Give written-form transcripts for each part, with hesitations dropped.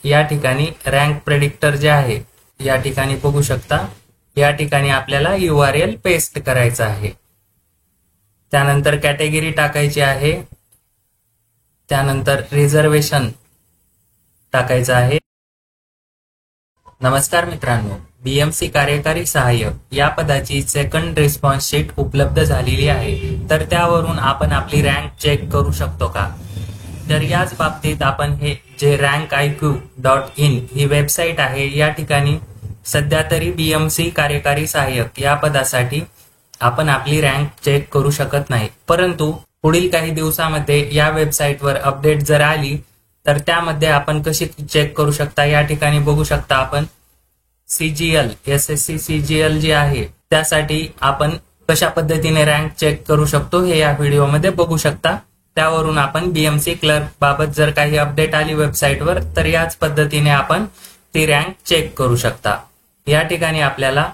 या ठिकाणी rank predictor जे आहे या ठिकाणी बघू शकता. या ठिकाणी आपल्याला URL पेस्ट करायचा आहे. त्यानंतर कॅटेगरी टाकायची आहे. त्यानंतर रिझर्वेशन टाकायचं आहे. नमस्कार मित्रांनो, BMC कार्यकारी सहाय्यक या पदाची सेकंड रिस्पॉन्स शीट उपलब्ध झालेली आहे. तर त्यावरून आपण आपली रँक चेक करू शकतो का? तर याच बाबतीत आपण हे जे rankiq.in ही वेबसाईट आहे या ठिकाणी सध्या तरी BMC कार्यकारी सहाय्यक या पदासाठी आपण आपली रँक चेक करू शकत नाही. परंतु पुढील काही दिवसामध्ये या वेबसाईटवर अपडेट जर आली तर त्यामध्ये आपण कशी चेक करू शकता या ठिकाणी बघू शकता. आपण CGL SSC CGL जे आहे त्यासाठी आपण कशा पद्धतीने रँक चेक करू शकतो हे या व्हिडिओमध्ये बघू शकता. त्यावरून आपण BMC क्लर्क बाबत जर काही अपडेट आली वेबसाईटवर तर याच पद्धतीने आपण ती रँक चेक करू शकता. या ठिकाणी आपल्याला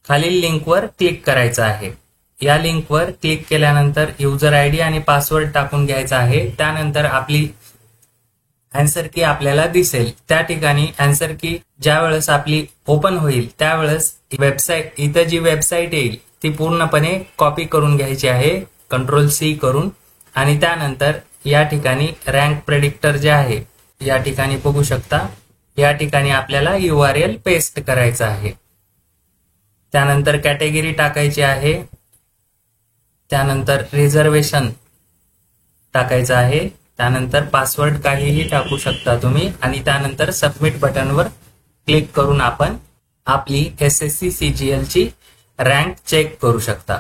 खालील लिंकवर क्लिक करायचं आहे. या लिंकवर क्लिक केल्यानंतर युजर ID आणि पासवर्ड टाकून घ्यायचा आहे. त्यानंतर आपली आन्सर की आपल्याला दिसेल. त्या ठिकाणी आन्सर की ज्या वेळेस आपली ओपन होईल त्यावेळेस वेबसाईट इथं जी वेबसाईट येईल ती पूर्णपणे कॉपी करून घ्यायची आहे Ctrl+C करून. आणि त्यानंतर या ठिकाणी रँक प्रेडिक्टर जे आहे या ठिकाणी बघू शकता. या ठिकाणी आपल्याला URL पेस्ट करायचं आहे. त्यानंतर कॅटेगरी टाकायची आहे. त्यानंतर रिझर्वेशन टाकायचं आहे. त्यानंतर पासवर्ड काहीही टाकू शकता तुम्ही आणि त्यानंतर सबमिट बटनवर क्लिक करून आपण आपली SSC CGL ची रँक चेक करू शकता.